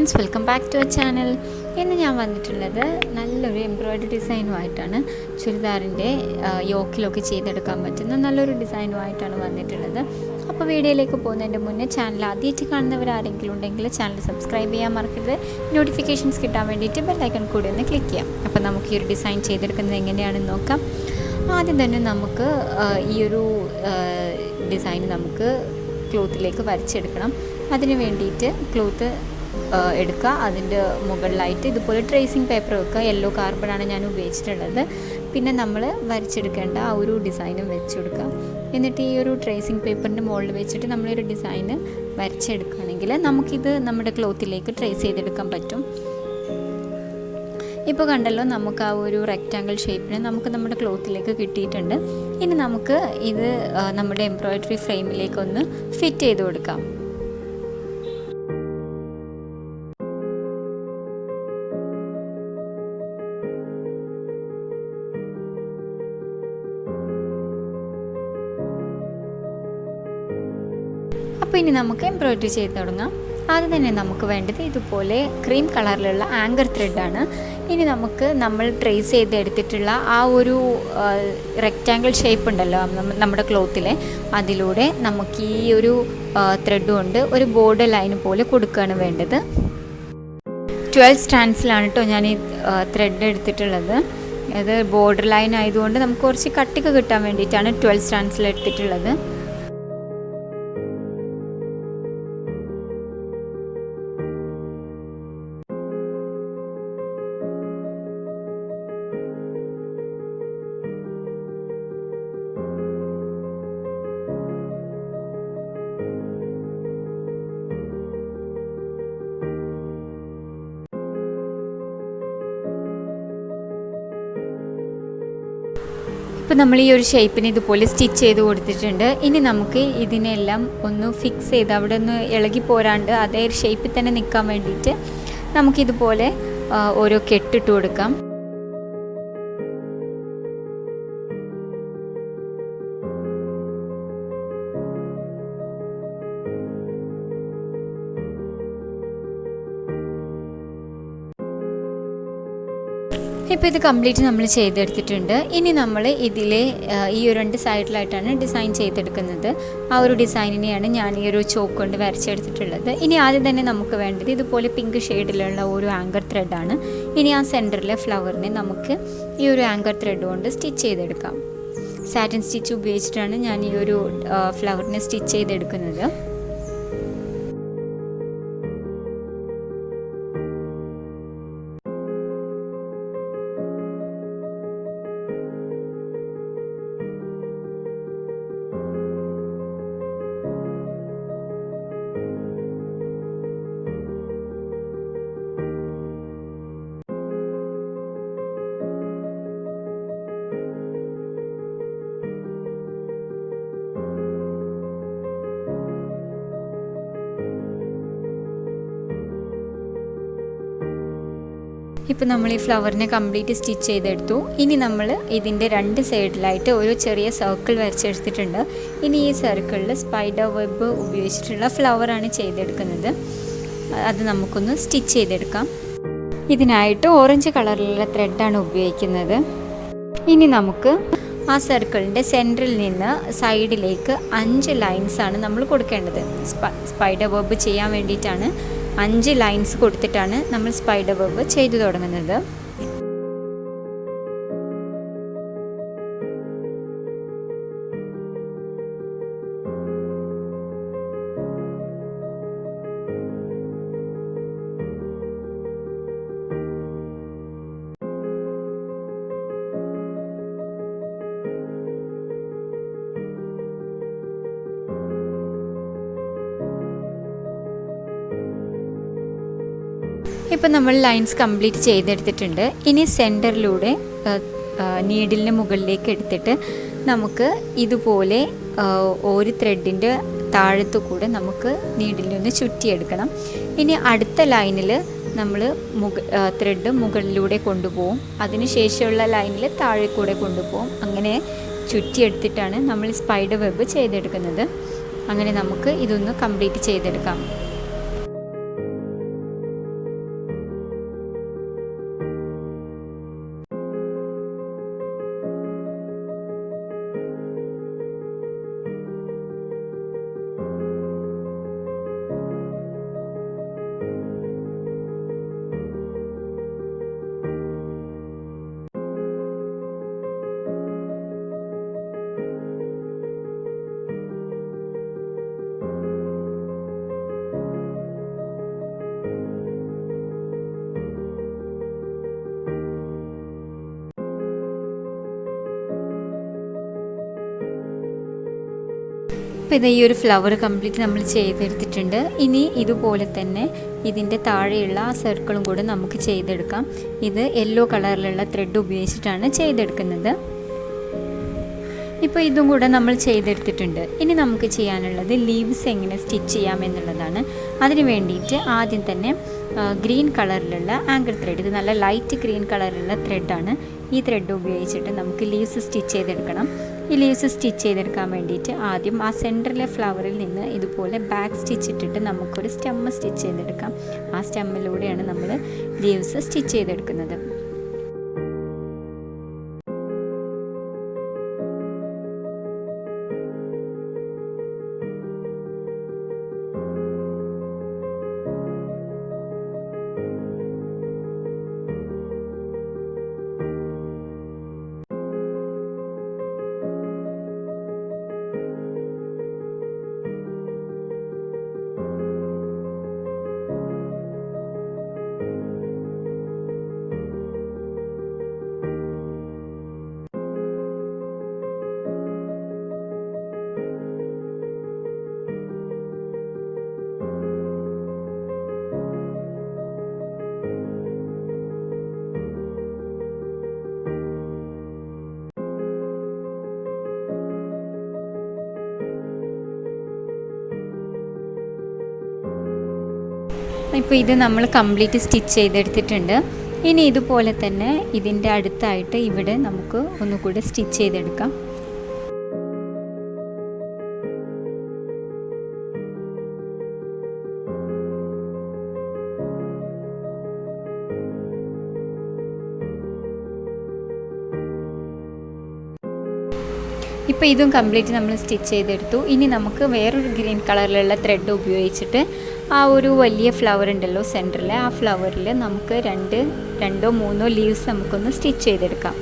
friends, welcome back to our channel. ഇന്ന് ഞാൻ വന്നിട്ടുള്ളത് നല്ലൊരു എംബ്രോയിഡറി ഡിസൈനുമായിട്ടാണ്. ചുരിദാറിൻ്റെ യോക്കിലൊക്കെ ചെയ്തെടുക്കാൻ പറ്റുന്ന നല്ലൊരു ഡിസൈനുമായിട്ടാണ് വന്നിട്ടുള്ളത്. അപ്പോൾ വീഡിയോയിലേക്ക് പോകുന്നതിൻ്റെ മുന്നേ ചാനൽ ആദ്യമായിട്ട് കാണുന്നവരാരെങ്കിലും ഉണ്ടെങ്കിൽ ചാനൽ സബ്സ്ക്രൈബ് ചെയ്യാൻ മറക്കരുത്. നോട്ടിഫിക്കേഷൻസ് കിട്ടാൻ വേണ്ടിയിട്ട് ബെൽ ഐക്കൺ കൂടി ഒന്ന് ക്ലിക്ക് ചെയ്യാം. അപ്പോൾ നമുക്ക് ഈ ഒരു ഡിസൈൻ ചെയ്തെടുക്കുന്നത് എങ്ങനെയാണെന്ന് നോക്കാം. ആദ്യം തന്നെ നമുക്ക് ഈ ഒരു ഡിസൈൻ നമുക്ക് ക്ലോത്തിലേക്ക് വരച്ചെടുക്കണം. അതിന് വേണ്ടിയിട്ട് ക്ലോത്ത് എടുക്കുക, അതിൻ്റെ മുകളിലായിട്ട് ഇതുപോലെ ട്രേസിങ് പേപ്പർ വെക്കുക. യെല്ലോ കാർബണാണ് ഞാൻ ഉപയോഗിച്ചിട്ടുള്ളത്. പിന്നെ നമ്മൾ വരച്ചെടുക്കേണ്ട ആ ഒരു ഡിസൈനും വെച്ച് കൊടുക്കുക. എന്നിട്ട് ഈ ഒരു ട്രേസിങ് പേപ്പറിൻ്റെ മുകളിൽ വെച്ചിട്ട് നമ്മളൊരു ഡിസൈന് വരച്ചെടുക്കുകയാണെങ്കിൽ നമുക്കിത് നമ്മുടെ ക്ലോത്തിലേക്ക് ട്രേസ് ചെയ്തെടുക്കാൻ പറ്റും. ഇപ്പോൾ കണ്ടല്ലോ, നമുക്ക് ആ ഒരു റെക്റ്റാങ്കിൾ ഷേപ്പിന് നമുക്ക് നമ്മുടെ ക്ലോത്തിലേക്ക് കിട്ടിയിട്ടുണ്ട്. ഇനി നമുക്ക് ഇത് നമ്മുടെ എംബ്രോയിഡറി ഫ്രെയിമിലേക്കൊന്ന് ഫിറ്റ് ചെയ്ത് കൊടുക്കാം. അപ്പോൾ ഇനി നമുക്ക് എംബ്രോയിഡറി ചെയ്ത് തുടങ്ങാം. ആദ്യം തന്നെ നമുക്ക് വേണ്ടത് ഇതുപോലെ ക്രീം കളറിലുള്ള ആങ്കർ ത്രെഡാണ്. ഇനി നമുക്ക് നമ്മൾ ട്രേസ് ചെയ്തെടുത്തിട്ടുള്ള ആ ഒരു റെക്റ്റാങ്കിൾ ഷേപ്പ് ഉണ്ടല്ലോ നമ്മുടെ ക്ലോത്തിലെ, അതിലൂടെ നമുക്ക് ഈ ഒരു ത്രെഡ് കൊണ്ട് ഒരു ബോർഡർ ലൈൻ പോലെ കൊടുക്കുകയാണ് വേണ്ടത്. 12 സ്റ്റാൻഡ്സിലാണ് കേട്ടോ ഞാൻ ഈ ത്രെഡ് എടുത്തിട്ടുള്ളത്. അത് ബോർഡർ ലൈൻ ആയതുകൊണ്ട് നമുക്ക് കുറച്ച് കട്ടിക്ക് കിട്ടാൻ വേണ്ടിയിട്ടാണ് 12 സ്റ്റാൻഡ്സിൽ എടുത്തിട്ടുള്ളത്. ഇപ്പോൾ നമ്മൾ ഈ ഒരു ഷേപ്പിന് ഇതുപോലെ സ്റ്റിച്ച് ചെയ്ത് കൊടുത്തിട്ടുണ്ട്. ഇനി നമുക്ക് ഇതിനെല്ലാം ഒന്ന് ഫിക്സ് ചെയ്ത് അവിടെ ഒന്ന് ഇളകി പോരാണ്ട് അതേ ഷേപ്പിൽ തന്നെ നിൽക്കാൻ വേണ്ടിയിട്ട് നമുക്കിതുപോലെ ഓരോ കെട്ടിട്ട് കൊടുക്കാം. ഇപ്പോൾ ഇത് കംപ്ലീറ്റ് നമ്മൾ ചെയ്തെടുത്തിട്ടുണ്ട്. ഇനി നമ്മൾ ഇതിലെ ഈ ഒരു 2 സൈഡിലായിട്ടാണ് ഡിസൈൻ ചെയ്തെടുക്കുന്നത്. ആ ഒരു ഡിസൈനിനെയാണ് ഞാൻ ഈ ഒരു ചോക്ക് കൊണ്ട് വരച്ചെടുത്തിട്ടുള്ളത്. ഇനി ആദ്യം തന്നെ നമുക്ക് വേണ്ടത് ഇതുപോലെ പിങ്ക് ഷെയ്ഡിലുള്ള ഒരു ആങ്കർ ത്രെഡാണ്. ഇനി ആ സെൻറ്ററിലെ ഫ്ലവറിനെ നമുക്ക് ഈ ഒരു ആങ്കർ ത്രെഡ് കൊണ്ട് സ്റ്റിച്ച് ചെയ്തെടുക്കാം. സാറ്റിൻ സ്റ്റിച്ച് ഉപയോഗിച്ചിട്ടാണ് ഞാൻ ഈ ഒരു ഫ്ലവറിനെ സ്റ്റിച്ച് ചെയ്തെടുക്കുന്നത്. ഇപ്പോൾ നമ്മൾ ഈ ഫ്ലവറിനെ കംപ്ലീറ്റ് സ്റ്റിച്ച് ചെയ്തെടുത്തു. ഇനി നമ്മൾ ഇതിൻ്റെ 2 സൈഡിലായിട്ട് ഒരു ചെറിയ സർക്കിൾ വരച്ചെടുത്തിട്ടുണ്ട്. ഇനി ഈ സർക്കിളിൽ സ്പൈഡർ വെബ് ഉപയോഗിച്ചിട്ടുള്ള ഫ്ലവറാണ് ചെയ്തെടുക്കുന്നത്. അത് നമുക്കൊന്ന് സ്റ്റിച്ച് ചെയ്തെടുക്കാം. ഇതിനായിട്ട് ഓറഞ്ച് കളറിലുള്ള ത്രെഡാണ് ഉപയോഗിക്കുന്നത്. ഇനി നമുക്ക് ആ സർക്കിളിൻ്റെ സെൻറ്ററിൽ നിന്ന് സൈഡിലേക്ക് 5 ലൈൻസാണ് നമ്മൾ കൊടുക്കേണ്ടത്. സ്പൈഡർ വെബ് ചെയ്യാൻ വേണ്ടിയിട്ടാണ് 5 ലൈൻസ് കൊടുത്തിട്ടാണ് നമ്മൾ സ്പൈഡർ വെബ് ചെയ്തു തുടങ്ങുന്നത്. ഇപ്പോൾ നമ്മൾ ലൈൻസ് കംപ്ലീറ്റ് ചെയ്തെടുത്തിട്ടുണ്ട്. ഇനി സെൻറ്ററിലൂടെ നീഡിലിന് മുകളിലേക്ക് എടുത്തിട്ട് നമുക്ക് ഇതുപോലെ ഒരു ത്രെഡിൻ്റെ താഴത്തു കൂടെ നമുക്ക് നീഡിലൊന്ന് ചുറ്റിയെടുക്കണം. ഇനി അടുത്ത ലൈനിൽ നമ്മൾ ത്രെഡ് മുകളിലൂടെ കൊണ്ടുപോകും. അതിന് ശേഷമുള്ള ലൈനിൽ താഴെ കൂടെ കൊണ്ടുപോകും. അങ്ങനെ ചുറ്റിയെടുത്തിട്ടാണ് നമ്മൾ സ്പൈഡർ വെബ് ചെയ്തെടുക്കുന്നത്. അങ്ങനെ നമുക്ക് ഇതൊന്ന് കംപ്ലീറ്റ് ചെയ്തെടുക്കാം. ഇപ്പോൾ ഇത് ഈ ഒരു ഫ്ലവർ കംപ്ലീറ്റ് നമ്മൾ ചെയ്തെടുത്തിട്ടുണ്ട്. ഇനി ഇതുപോലെ തന്നെ ഇതിൻ്റെ താഴെയുള്ള ആ സർക്കിളും കൂടെ നമുക്ക് ചെയ്തെടുക്കാം. ഇത് യെല്ലോ കളറിലുള്ള ത്രെഡ് ഉപയോഗിച്ചിട്ടാണ് ചെയ്തെടുക്കുന്നത്. ഇപ്പോൾ ഇതും കൂടെ നമ്മൾ ചെയ്തെടുത്തിട്ടുണ്ട്. ഇനി നമുക്ക് ചെയ്യാനുള്ളത് ലീവ്സ് എങ്ങനെ സ്റ്റിച്ച് ചെയ്യാം എന്നുള്ളതാണ്. അതിന് വേണ്ടിയിട്ട് ആദ്യം തന്നെ ഗ്രീൻ കളറിലുള്ള ആങ്കർ ത്രെഡ്, ഇത് നല്ല ലൈറ്റ് ഗ്രീൻ കളറിലുള്ള ത്രെഡാണ്. ഈ ത്രെഡ് ഉപയോഗിച്ചിട്ട് നമുക്ക് ലീവ്സ് സ്റ്റിച്ച് ചെയ്തെടുക്കണം. ഈ ലീവ്സ് സ്റ്റിച്ച് ചെയ്തെടുക്കാൻ വേണ്ടിയിട്ട് ആദ്യം ആ സെൻറ്ററിലെ ഫ്ലവറിൽ നിന്ന് ഇതുപോലെ ബാക്ക് സ്റ്റിച്ച് ഇട്ടിട്ട് നമുക്കൊരു സ്റ്റെമ്മ് സ്റ്റിച്ച് ചെയ്തെടുക്കാം. ആ സ്റ്റെമ്മിലൂടെയാണ് നമ്മൾ ലീവ്സ് സ്റ്റിച്ച് ചെയ്തെടുക്കുന്നത്. ഇപ്പോൾ ഇത് നമ്മൾ കംപ്ലീറ്റ് സ്റ്റിച്ച് ചെയ്തെടുത്തിട്ടുണ്ട്. ഇനി ഇതുപോലെ തന്നെ ഇതിൻ്റെ അടുത്തായിട്ട് ഇവിടെ നമുക്ക് ഒന്നുകൂടി സ്റ്റിച്ച് ചെയ്തെടുക്കാം. ഇപ്പോൾ ഇതും കംപ്ലീറ്റ് നമ്മൾ സ്റ്റിച്ച് ചെയ്തെടുത്തു. ഇനി നമുക്ക് വേറൊരു ഗ്രീൻ കളറിലുള്ള ത്രെഡ് ഉപയോഗിച്ചിട്ട് ആ ഒരു വലിയ ഫ്ലവർ ഉണ്ടല്ലോ സെൻറ്ററിൽ, ആ ഫ്ലവറിൽ നമുക്ക് രണ്ടോ മൂന്നോ ലീവ്സ് നമുക്കൊന്ന് സ്റ്റിച്ച് ചെയ്തെടുക്കാം.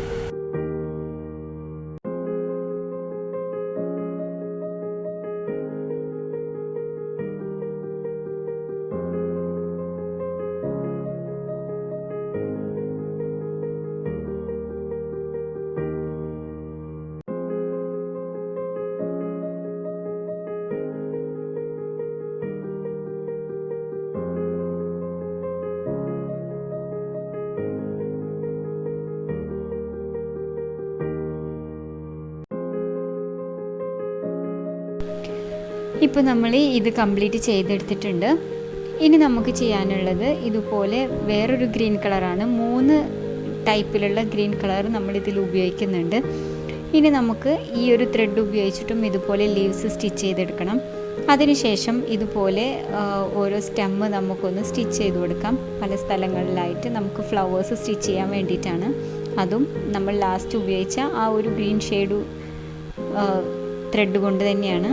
ഇപ്പോൾ നമ്മൾ ഇത് കംപ്ലീറ്റ് ചെയ്തെടുത്തിട്ടുണ്ട്. ഇനി നമുക്ക് ചെയ്യാനുള്ളത് ഇതുപോലെ വേറൊരു ഗ്രീൻ കളറാണ്. 3 ടൈപ്പിലുള്ള ഗ്രീൻ കളർ നമ്മളിതിൽ ഉപയോഗിക്കുന്നുണ്ട്. ഇനി നമുക്ക് ഈ ഒരു ത്രെഡ് ഉപയോഗിച്ചിട്ടും ഇതുപോലെ ലീവ്സ് സ്റ്റിച്ച് ചെയ്തെടുക്കണം. അതിനുശേഷം ഇതുപോലെ ഓരോ സ്റ്റെമ്മ് നമുക്കൊന്ന് സ്റ്റിച്ച് ചെയ്ത് കൊടുക്കാം. പല സ്ഥലങ്ങളിലായിട്ട് നമുക്ക് ഫ്ലവേഴ്സ് സ്റ്റിച്ച് ചെയ്യാൻ വേണ്ടിയിട്ടാണ്. അതും നമ്മൾ ലാസ്റ്റ് ഉപയോഗിച്ച ആ ഒരു ഗ്രീൻ ഷെയ്ഡ് ത്രെഡ് കൊണ്ട് തന്നെയാണ്.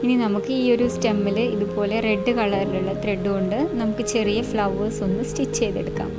ഇനി നമുക്ക് ഈ ഒരു സ്റ്റെമ്മിൽ ഇതുപോലെ റെഡ് കളറിലുള്ള ത്രെഡ് കൊണ്ട് നമുക്ക് ചെറിയ ഫ്ലവേഴ്സ് ഒന്ന് സ്റ്റിച്ച് ചെയ്തെടുക്കാം.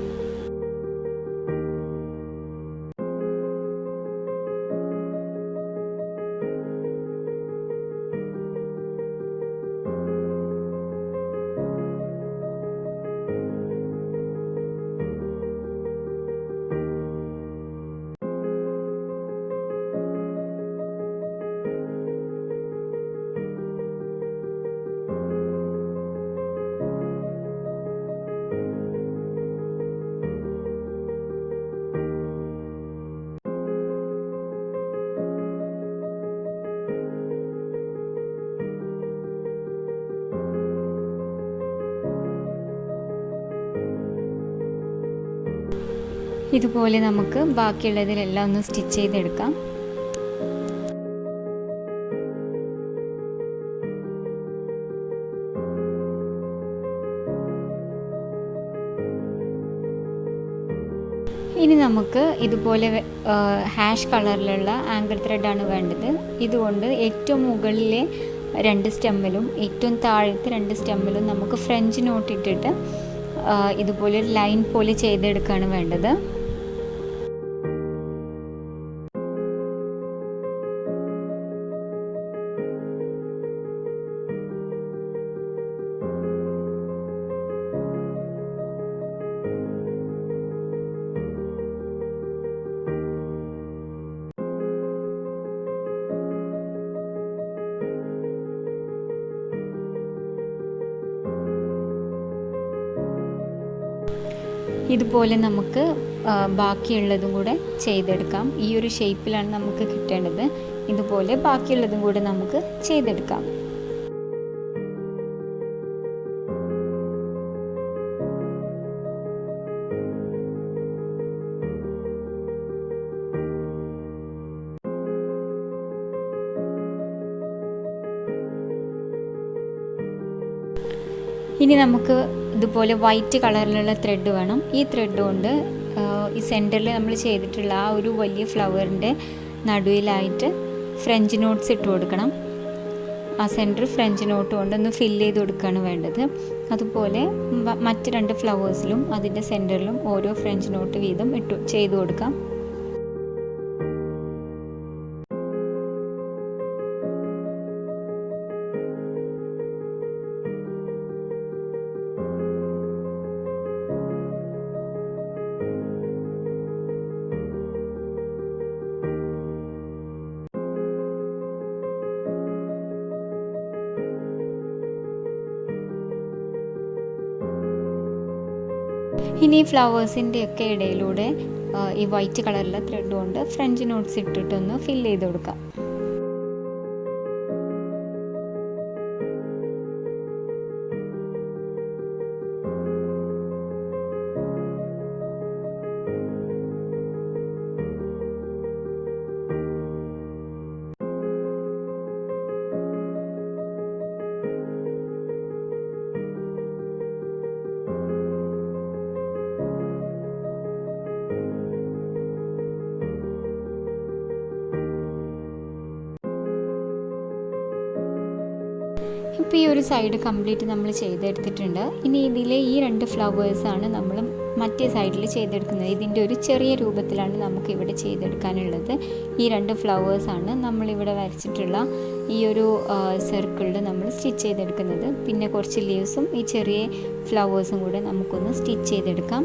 ഇതുപോലെ നമുക്ക് ബാക്കിയുള്ളതിലെല്ലാം ഒന്ന് സ്റ്റിച്ച് ചെയ്തെടുക്കാം. ഇനി നമുക്ക് ഇതുപോലെ ഹാഷ് കളറിലുള്ള ആങ്കർ ത്രെഡാണ് വേണ്ടത്. ഇതുകൊണ്ട് ഏറ്റവും മുകളിലെ 2 സ്റ്റെമ്മിലും ഏറ്റവും താഴത്തെ 2 സ്റ്റെമ്മിലും നമുക്ക് ഫ്രഞ്ച് നോട്ട് ഇട്ടിട്ട് ഇതുപോലെ ലൈൻ പോലെ ചെയ്തെടുക്കുകയാണ് വേണ്ടത്. ഇതുപോലെ നമുക്ക് ബാക്കിയുള്ളതും കൂടെ ചെയ്തെടുക്കാം. ഈ ഒരു ഷേപ്പിലാണ് നമുക്ക് കിട്ടേണ്ടത്. ഇതുപോലെ ബാക്കിയുള്ളതും കൂടെ നമുക്ക് ചെയ്തെടുക്കാം. ഇനി നമുക്ക് ഇതുപോലെ വൈറ്റ് കളറിലുള്ള ത്രെഡ് വേണം. ഈ ത്രെഡ് കൊണ്ട് ഈ സെൻറ്ററിൽ നമ്മൾ ചെയ്തിട്ടുള്ള ആ ഒരു വലിയ ഫ്ലവറിൻ്റെ നടുവിലായിട്ട് ഫ്രഞ്ച് നോട്ട്സ് ഇട്ട് കൊടുക്കണം. ആ സെൻറ്റർ ഫ്രഞ്ച് നോട്ട് കൊണ്ടൊന്ന് ഫില്ല് ചെയ്ത് കൊടുക്കുകയാണ് വേണ്ടത്. അതുപോലെ മറ്റ് 2 ഫ്ലവേഴ്സിലും അതിൻ്റെ സെൻറ്ററിലും ഓരോ ഫ്രഞ്ച് നോട്ട് വീതം ചെയ്ത് കൊടുക്കാം. ഇനി ഈ ഫ്ലവേഴ്സിൻ്റെയൊക്കെ ഇടയിലൂടെ ഈ വൈറ്റ് കളറിലെ ത്രെഡ് കൊണ്ട് ഫ്രഞ്ച് നോട്ട്സ് ഇട്ടിട്ടൊന്ന് ഫില്ല് ചെയ്ത് കൊടുക്കാം. ഇപ്പോൾ ഈ ഒരു സൈഡ് കംപ്ലീറ്റ് നമ്മൾ ചെയ്തെടുത്തിട്ടുണ്ട്. ഇനി ഇതിലെ ഈ 2 ഫ്ലവേഴ്സാണ് നമ്മൾ മറ്റേ സൈഡിൽ ചെയ്തെടുക്കുന്നത്. ഇതിൻ്റെ ഒരു ചെറിയ രൂപത്തിലാണ് നമുക്ക് ഇവിടെ ചെയ്തെടുക്കാനുള്ളത്. ഈ 2 ഫ്ലവേഴ്സാണ് നമ്മളിവിടെ വരച്ചിട്ടുള്ള ഈ ഒരു സർക്കിളിൽ നമ്മൾ സ്റ്റിച്ച് ചെയ്തെടുക്കുന്നത്. പിന്നെ കുറച്ച് ലീവ്സും ഈ ചെറിയ ഫ്ലവേഴ്സും കൂടെ നമുക്കൊന്ന് സ്റ്റിച്ച് ചെയ്തെടുക്കാം.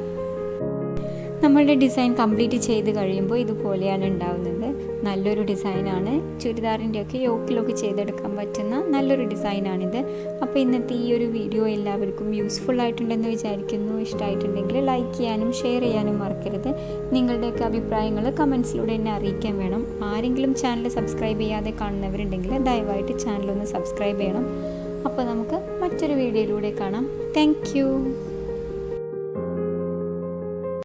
നമ്മളുടെ ഡിസൈൻ കംപ്ലീറ്റ് ചെയ്ത് കഴിയുമ്പോൾ ഇതുപോലെയാണ് ഉണ്ടാവുന്നത്. നല്ലൊരു ഡിസൈനാണ്. ചുരിദാറിൻ്റെയൊക്കെ യോക്കിലൊക്കെ ചെയ്തെടുക്കാൻ പറ്റുന്ന നല്ലൊരു ഡിസൈനാണിത്. അപ്പോൾ ഇന്നത്തെ ഈ ഒരു വീഡിയോ എല്ലാവർക്കും യൂസ്ഫുൾ ആയിട്ടുണ്ടെന്ന് വിചാരിക്കുന്നു. ഇഷ്ടമായിട്ടുണ്ടെങ്കിൽ ലൈക്ക് ചെയ്യാനും ഷെയർ ചെയ്യാനും മറക്കരുത്. നിങ്ങളുടെയൊക്കെ അഭിപ്രായങ്ങൾ കമൻസിലൂടെ എന്നെ അറിയിക്കാൻ വേണം. ആരെങ്കിലും ചാനൽ സബ്സ്ക്രൈബ് ചെയ്യാതെ കാണുന്നവരുണ്ടെങ്കിൽ ദയവായിട്ട് ചാനലൊന്ന് സബ്സ്ക്രൈബ് ചെയ്യണം. അപ്പോൾ നമുക്ക് മറ്റൊരു വീഡിയോയിലൂടെ കാണാം. താങ്ക്